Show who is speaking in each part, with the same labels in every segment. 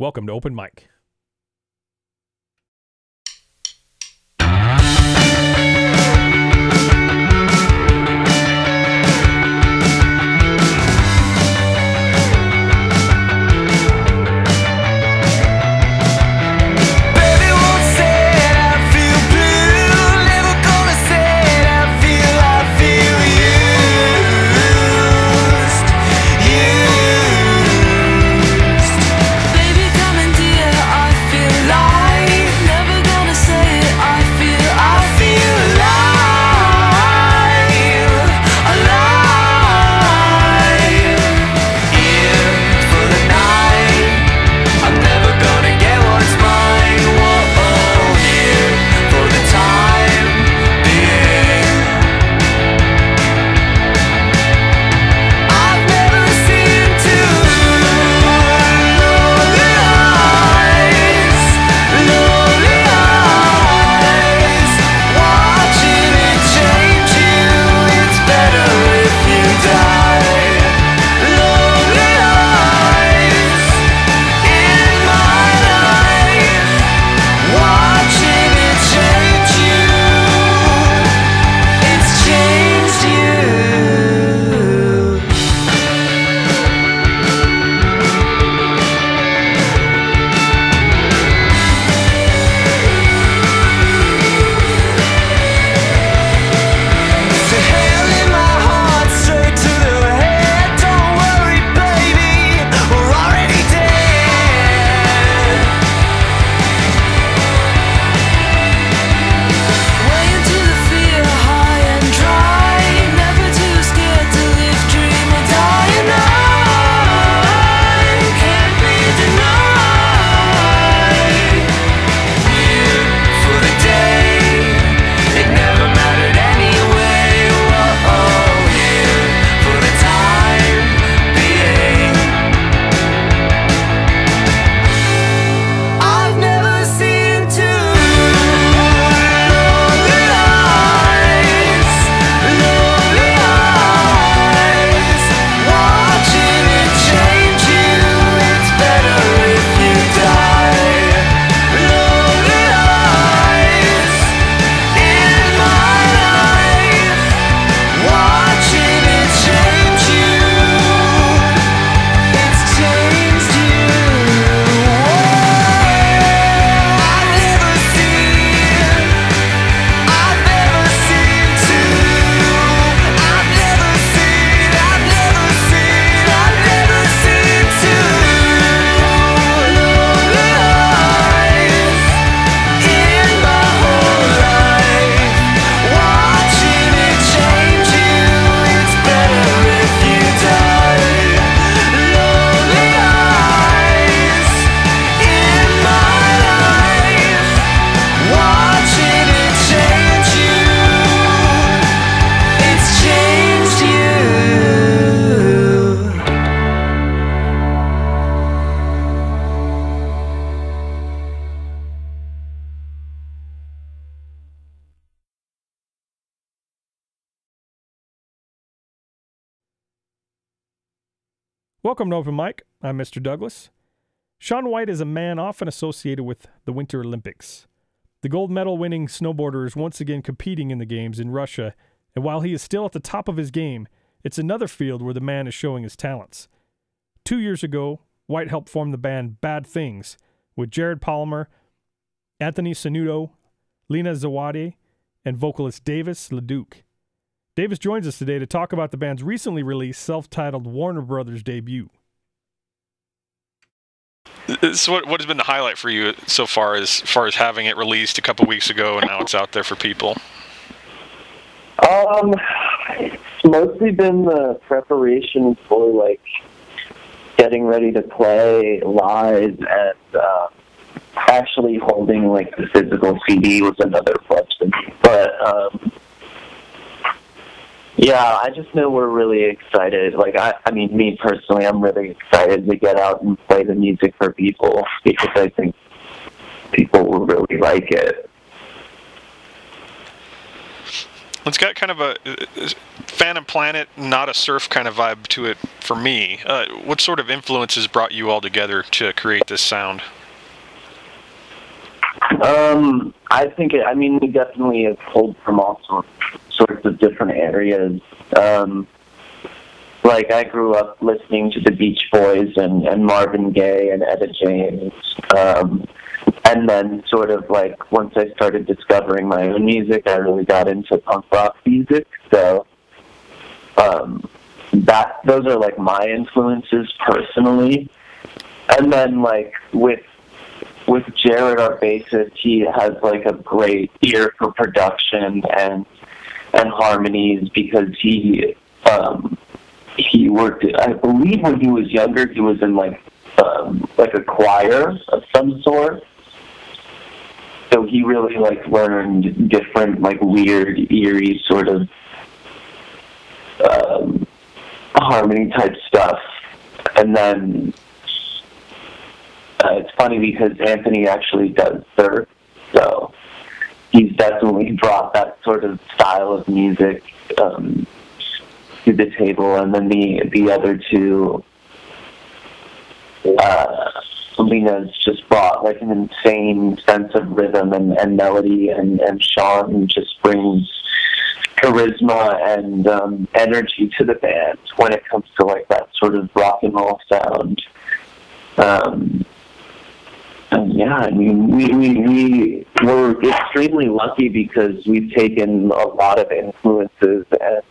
Speaker 1: Welcome to Open Mic. Welcome to Open Mic. I'm Mr. Douglas. Shaun White is a man often associated with the Winter Olympics. The gold medal winning snowboarder is once again competing in the games in Russia, and while he is still at the top of his game, it's another field where the man is showing his talents. 2 years ago, White helped form the band Bad Things with Jared Palmer, Anthony Sanudo, Lena Zawadi, and vocalist Davis LeDuke. Davis joins us today to talk about the band's recently released self-titled Warner Brothers debut.
Speaker 2: So what has been the highlight for you so far as having it released a couple weeks ago and now it's out there for people?
Speaker 3: It's mostly been the preparation for getting ready to play live, and actually holding the physical CD was another question. But yeah, I just know we're really excited. I mean, me personally, I'm really excited to get out and play the music for people because I think people will really like it.
Speaker 2: It's got kind of a Phantom Planet, not a surf kind of vibe to it for me. What sort of influences brought you all together to create this sound?
Speaker 3: I think, we definitely have pulled from all sorts of different areas. Like, I grew up listening to the Beach Boys and Marvin Gaye and Etta James. And then sort of like once I started discovering my own music, I really got into punk rock music. So those are like my influences personally. And then like with Jared, our bassist, he has like a great ear for production and harmonies because he worked. I believe when he was younger, he was in like a choir of some sort. So he really like learned different like weird, eerie sort of harmony type stuff. And then it's funny because Anthony actually does surf, so he's definitely brought that sort of style of music to the table. And then the other two, Lena's just brought like an insane sense of rhythm and melody, and Shaun just brings charisma and energy to the band when it comes to like that sort of rock and roll sound. And yeah, I mean, we're extremely lucky because we've taken a lot of influences and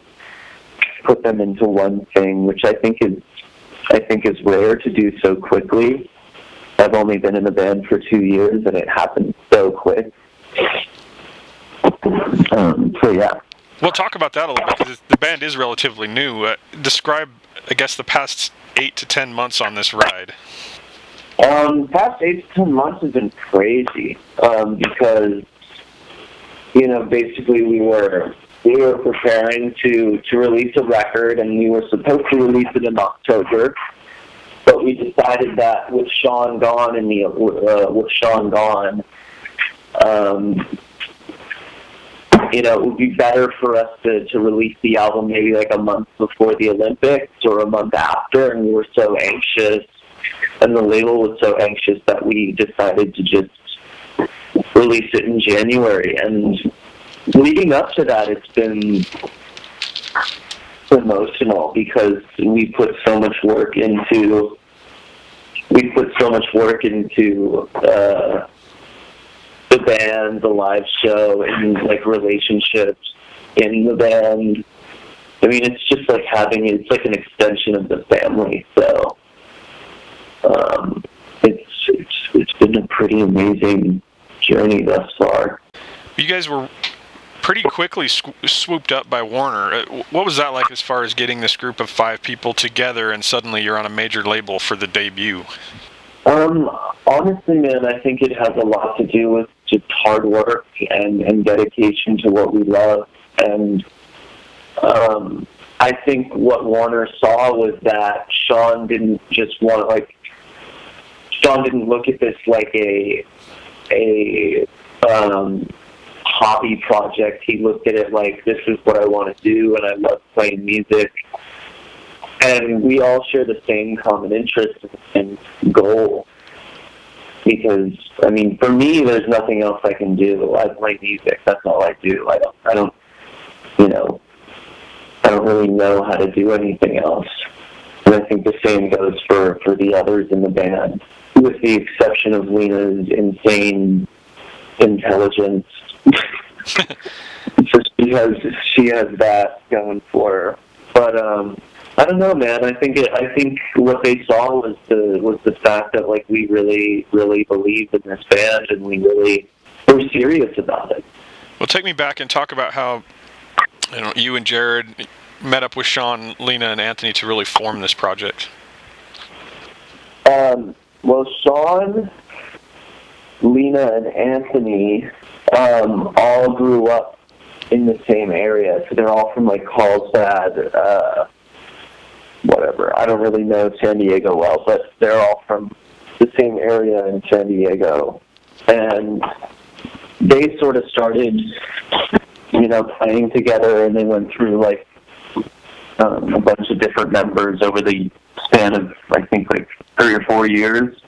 Speaker 3: put them into one thing, which I think is rare to do so quickly. I've only been in the band for 2 years, and it happened so quick. So yeah.
Speaker 2: We'll talk about that a little bit because the band is relatively new. Describe, I guess, the past 8 to 10 months on this ride.
Speaker 3: Past 8 to 10 months has been crazy because, basically we were preparing to release a record, and we were supposed to release it in October. But we decided that with Shaun gone it would be better for us to release the album maybe like a month before the Olympics or a month after, and we were so anxious, and the label was so anxious that we decided to just release it in January. And leading up to that, it's been emotional because we put so much work into the band, the live show, and like relationships in the band. I mean, it's just like it's like an extension of the family. So it's been a pretty amazing journey thus far.
Speaker 2: You guys were pretty quickly swooped up by Warner. What was that like as far as getting this group of 5 people together and suddenly you're on a major label for the debut?
Speaker 3: Honestly, man, I think it has a lot to do with just hard work and dedication to what we love. And I think what Warner saw was that Shaun didn't look at this like a hobby project. He looked at it like, this is what I want to do, and I love playing music. And we all share the same common interest and goal. Because, I mean, for me, there's nothing else I can do. I play music. That's all I do. I don't really know how to do anything else. And I think the same goes for the others in the band, with the exception of Lena's insane intelligence. So she has that going for her. But I don't know, man. I think what they saw was the fact that like we really, really believed in this band, and we really were serious about it.
Speaker 2: Well, take me back and talk about how you and Jared met up with Shaun, Lena, and Anthony to really form this project.
Speaker 3: Well, Shaun, Lena, and Anthony all grew up in the same area, so they're all from like Carlsbad, whatever. I don't really know San Diego well, but they're all from the same area in San Diego. And they sort of started playing together, and they went through like a bunch of different members over the span of, I think, like 3 or 4 years.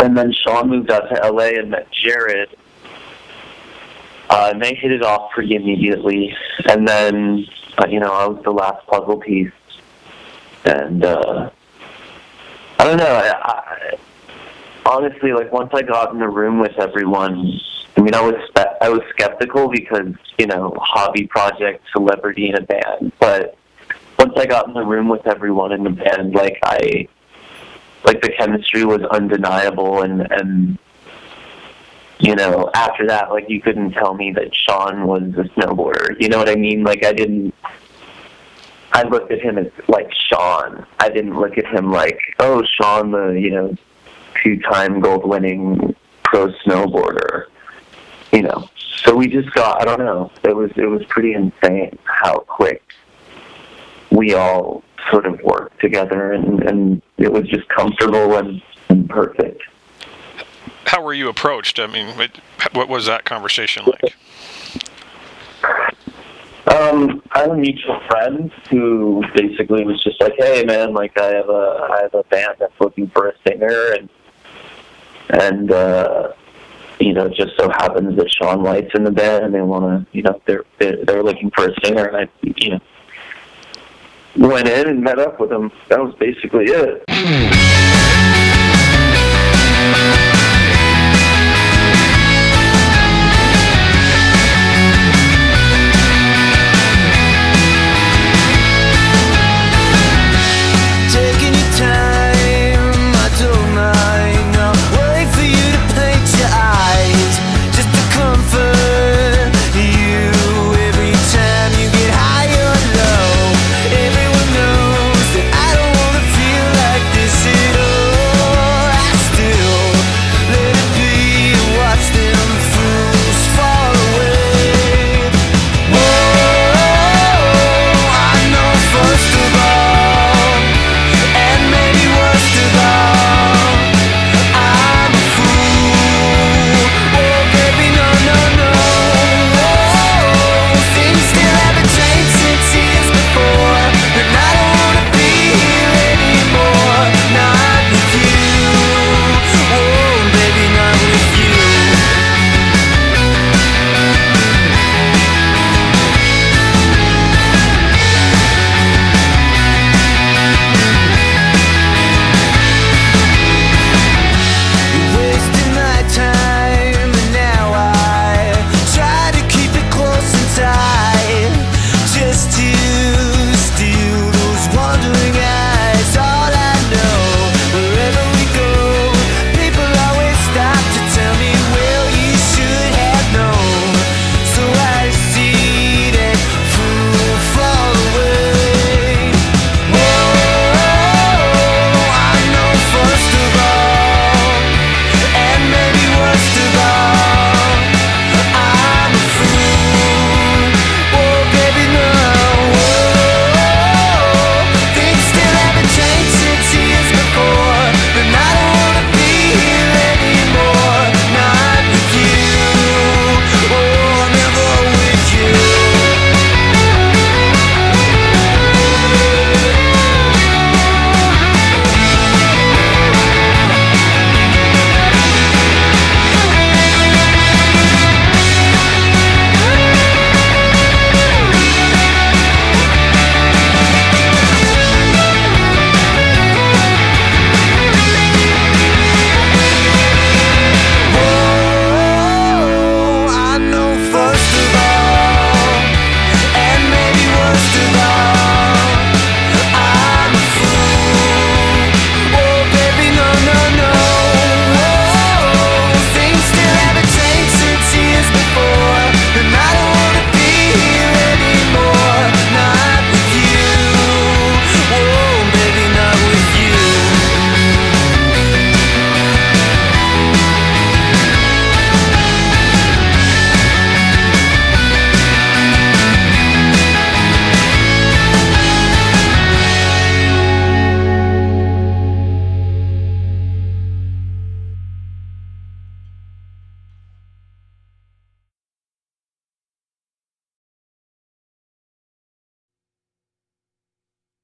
Speaker 3: And then Shaun moved out to LA and met Jared. And they hit it off pretty immediately. And then, I was the last puzzle piece. And I don't know. I honestly, like, once I got in the room with everyone, I was skeptical because, hobby project, celebrity in a band. But once I got in the room with everyone in the band, the chemistry was undeniable, and after that, like, you couldn't tell me that Shaun was a snowboarder. You know what I mean? Like, I looked at him as, like, Shaun. I didn't look at him like, oh, Shaun, the, 2-time gold-winning pro snowboarder. So we just got, I don't know, it was pretty insane how quick we all sort of worked together, and it was just comfortable and perfect.
Speaker 2: How were you approached? I mean, what was that conversation like?
Speaker 3: I have a mutual friend who basically was just like, hey man, like I have a band that's looking for a singer, and it just so happens that Shaun White's in the band, and they want to, they're looking for a singer, and I, went in and met up with him. That was basically it.
Speaker 4: Taking your time, I don't mind. I'll wait for you to paint your eyes, just to comfort you every time you get high or low. Everyone knows that I don't wanna feel like this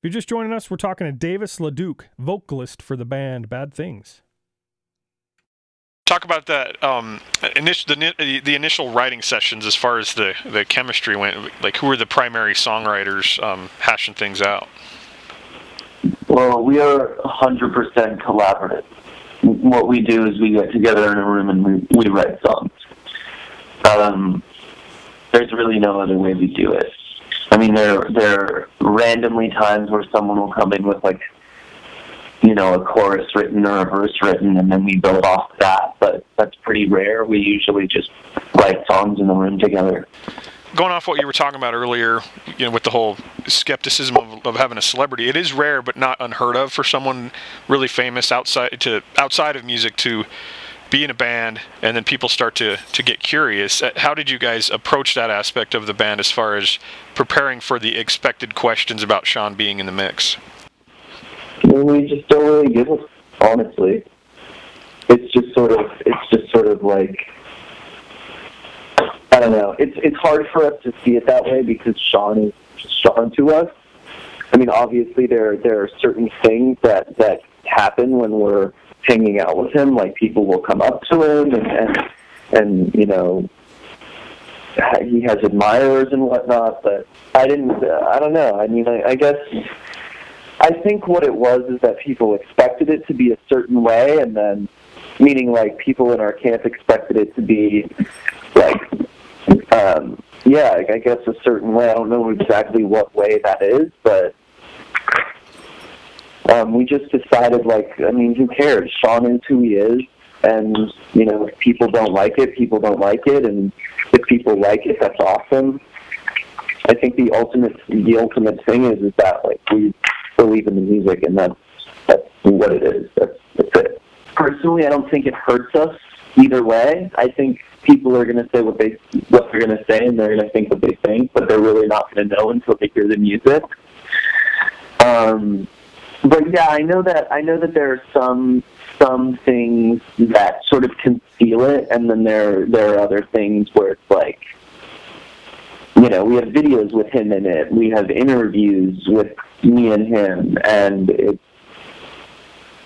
Speaker 1: If you're just joining us, we're talking to Davis LeDuke, vocalist for the band Bad Things.
Speaker 2: Talk about that the initial writing sessions as far as the chemistry went. Like, who were the primary songwriters hashing things out?
Speaker 3: Well, we are 100% collaborative. What we do is we get together in a room and we write songs. There's really no other way we do it. I mean, there are randomly times where someone will come in with, like, you know, a chorus written or a verse written, and then we build off that, but that's pretty rare. We usually just write songs in the room together.
Speaker 2: Going off what you were talking about earlier, you know, with the whole skepticism of having a celebrity, it is rare but not unheard of for someone really famous outside of music to be in a band, and then people start to get curious. How did you guys approach that aspect of the band as far as preparing for the expected questions about Shaun being in the mix?
Speaker 3: We just don't really give it, honestly. It's just sort of like, I don't know. It's hard for us to see it that way because Shaun is Shaun to us. I mean, obviously there are certain things that happen when we're hanging out with him. Like, people will come up to him and you know, he has admirers and whatnot. But I don't know. I mean, I guess I think what it was is that people expected it to be a certain way, and then, meaning like people in our camp expected it to be like, I guess a certain way. I don't know exactly what way that is, but we just decided, like, I mean, who cares? Shaun is who he is, and, you know, if people don't like it, people don't like it, and if people like it, that's awesome. I think the ultimate thing is that, like, we believe in the music, and that's what it is. That's it. Personally, I don't think it hurts us either way. I think people are going to say what they're going to say, and they're going to think what they think, but they're really not going to know until they hear the music. But yeah, I know that there are some things that sort of conceal it, and then there are other things where it's like, you know, we have videos with him in it, we have interviews with me and him, and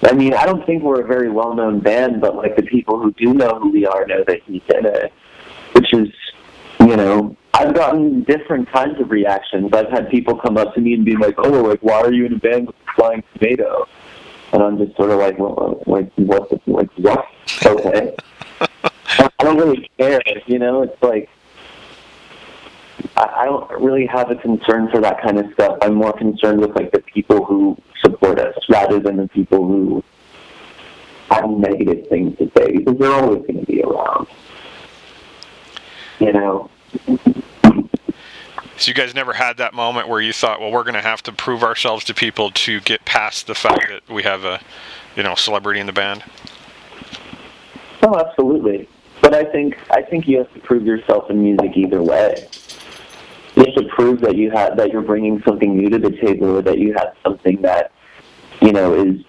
Speaker 3: I mean, I don't think we're a very well-known band, but, like, the people who do know who we are know that he's in it, which is, you know, I've gotten different kinds of reactions. I've had people come up to me and be like, oh, like, why are you in a band with Flying Tomato? And I'm just sort of like, well, like, what? Okay. I don't really care, you know? It's like, I don't really have a concern for that kind of stuff. I'm more concerned with, like, the people who support us rather than the people who have negative things to say, because they're always going to be around. You know?
Speaker 2: So you guys never had that moment where you thought, well, we're going to have to prove ourselves to people to get past the fact that we have a, you know, celebrity in the band?
Speaker 3: Oh, absolutely. But I think you have to prove yourself in music either way. You have to prove that you're bringing something new to the table, or that you have something that, you know, is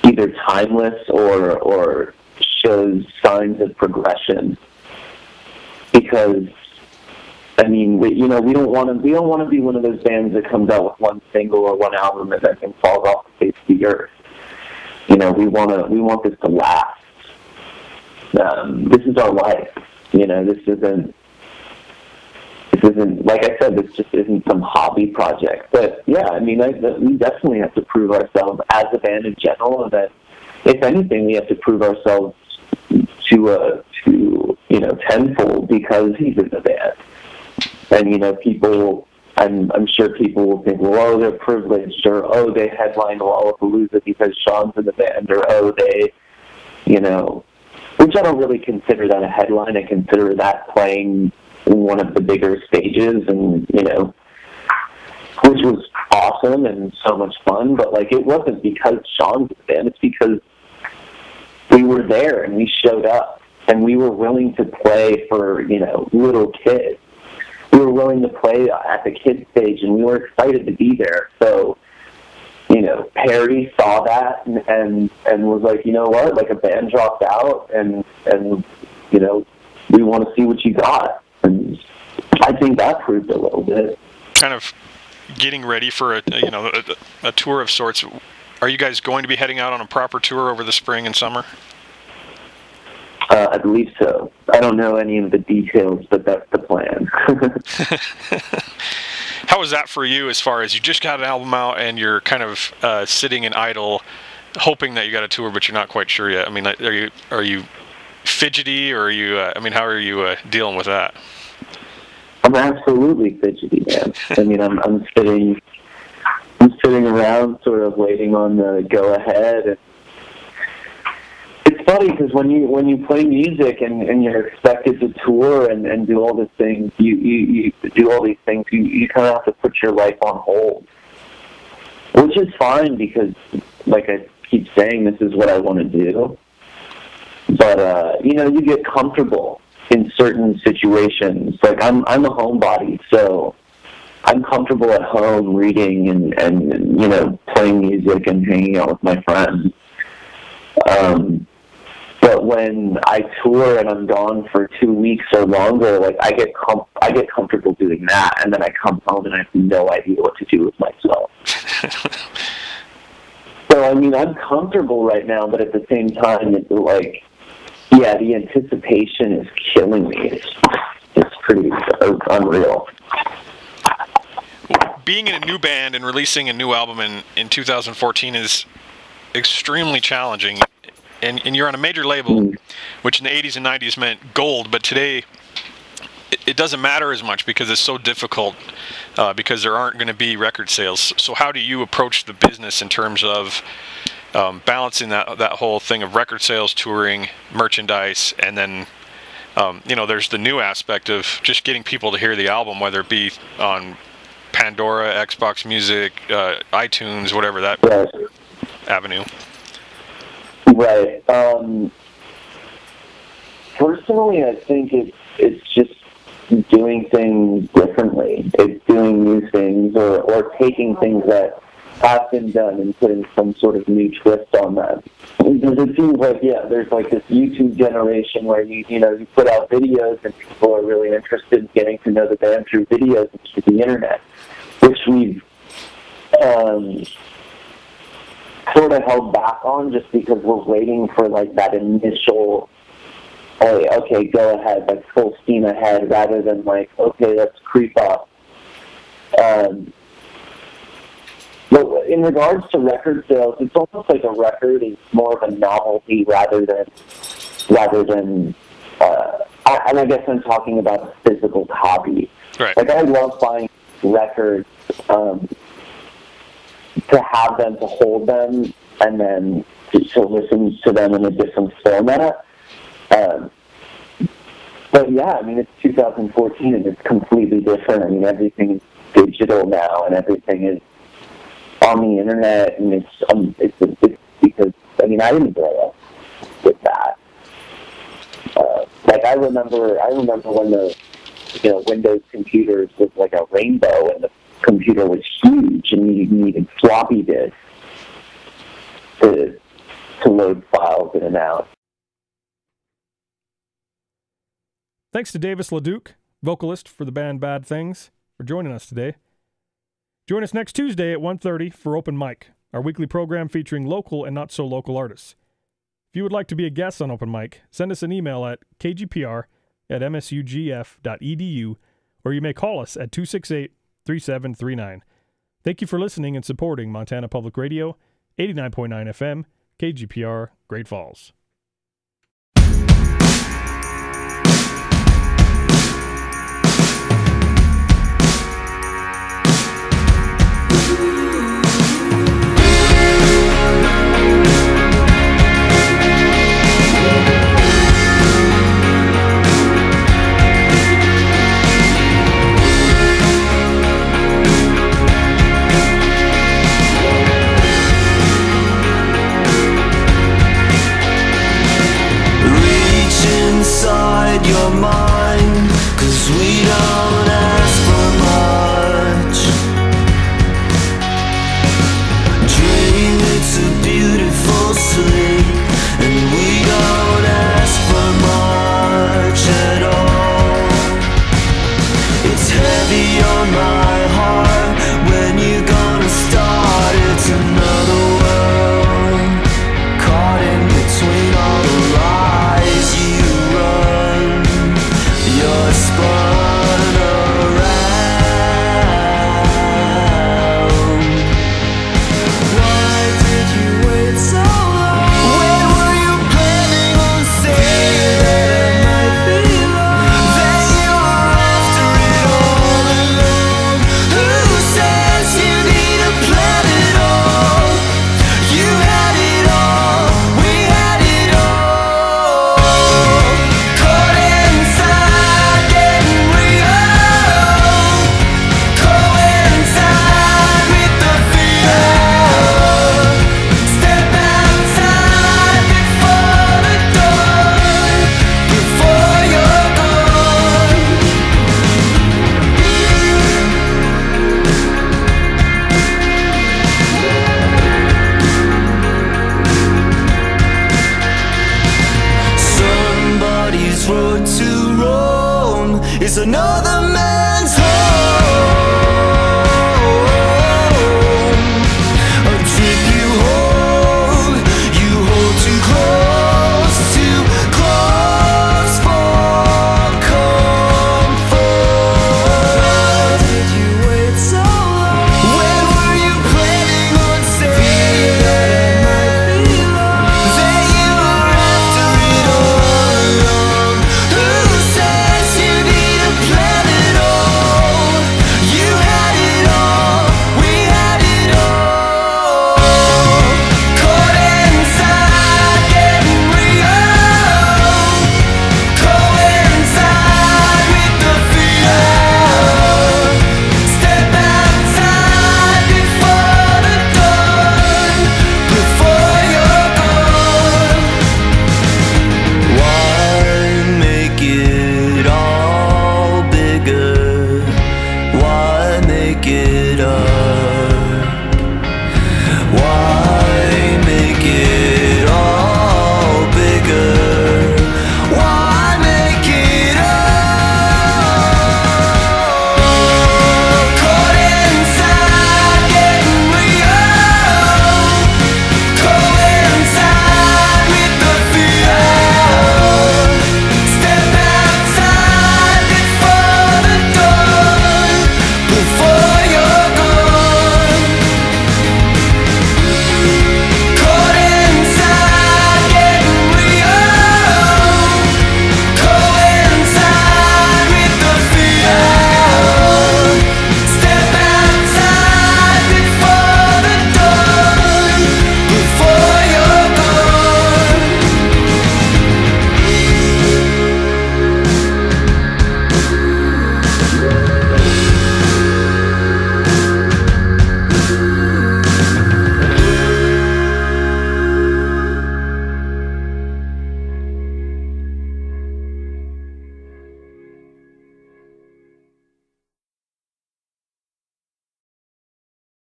Speaker 3: either timeless or shows signs of progression. Because, I mean, we don't want to be one of those bands that comes out with one single or one album and then falls off the face of the earth. You know, we want this to last. This is our life. You know, this isn't, like I said, this just isn't some hobby project. But yeah, I mean, we definitely have to prove ourselves as a band in general, and that, if anything, we have to prove ourselves to you know, tenfold because he's in the band. And, you know, people, I'm sure people will think, well, oh, they're privileged, or oh, they headlined Lollapalooza because Shaun's in the band, or oh, they, you know, which I don't really consider that a headline. I consider that playing one of the bigger stages, and, you know, which was awesome and so much fun. But, like, it wasn't because Shaun's in the band. It's because we were there and we showed up, and we were willing to play for, you know, little kids. We were willing to play at the kids stage, and we were excited to be there. So, you know, Perry saw that and was like, you know what, like, a band dropped out, and you know, we want to see what you got. And I think that proved a little bit.
Speaker 2: Kind of getting ready for a tour of sorts. Are you guys going to be heading out on a proper tour over the spring and summer?
Speaker 3: I believe so. I don't know any of the details, but that's the plan.
Speaker 2: How was that for you, as far as you just got an album out and you're kind of sitting in idle, hoping that you got a tour, but you're not quite sure yet? I mean, are you fidgety, or are you? How are you dealing with that?
Speaker 3: I'm absolutely fidgety, man. I mean, I'm sitting around, sort of waiting on the go ahead. And it's funny because when you play music and you're expected to tour and do all these things, you do all these things. You kind of have to put your life on hold, which is fine because, like I keep saying, this is what I want to do. But you get comfortable in certain situations. Like I'm a homebody, so I'm comfortable at home reading and playing music and hanging out with my friends. But when I tour and I'm gone for 2 weeks or longer, like I get comfortable doing that, and then I come home and I have no idea what to do with myself. So I mean, I'm comfortable right now, but at the same time, it's like, yeah, the anticipation is killing me. It's pretty unreal.
Speaker 2: Being in a new band and releasing a new album in 2014 is extremely challenging. And you're on a major label, which in the 80s and 90s meant gold, but today it doesn't matter as much because it's so difficult, because there aren't going to be record sales. So how do you approach the business in terms of balancing that whole thing of record sales, touring, merchandise, and then there's the new aspect of just getting people to hear the album, whether it be on Pandora, Xbox Music, iTunes, whatever that avenue.
Speaker 3: Right. Personally, I think it's just doing things differently. It's doing new things or taking things that have been done and putting some sort of new twist on them. Because it seems like, there's like this YouTube generation where you put out videos and people are really interested in getting to know the band through videos and through the internet, which we've sort of held back on just because we're waiting for like that initial, hey, okay, go ahead, like full steam ahead, rather than like, okay, let's creep up. But in regards to record sales, it's almost like a record is more of a novelty rather than and I guess I'm talking about a physical copy.
Speaker 2: Right.
Speaker 3: Like I love buying records to have them, to hold them, and then to listen to them in a different format. But yeah, I mean, it's 2014 and it's completely different. I mean, everything is digital now and everything is on the internet, and it's because, I mean, I didn't grow up with that. Like I remember when the Windows computers was like a rainbow and the computer was huge and you needed floppy disks to load files in and out.
Speaker 1: Thanks to Davis LeDuke, vocalist for the band Bad Things, for joining us today. Join us next Tuesday at 1:30 for Open Mic, our weekly program featuring local and not-so-local artists. If you would like to be a guest on Open Mic, send us an email at kgpr@msugf.edu, or you may call us at 268-3739. Thank you for listening and supporting Montana Public Radio, 89.9 FM, KGPR, Great Falls.
Speaker 4: is another man's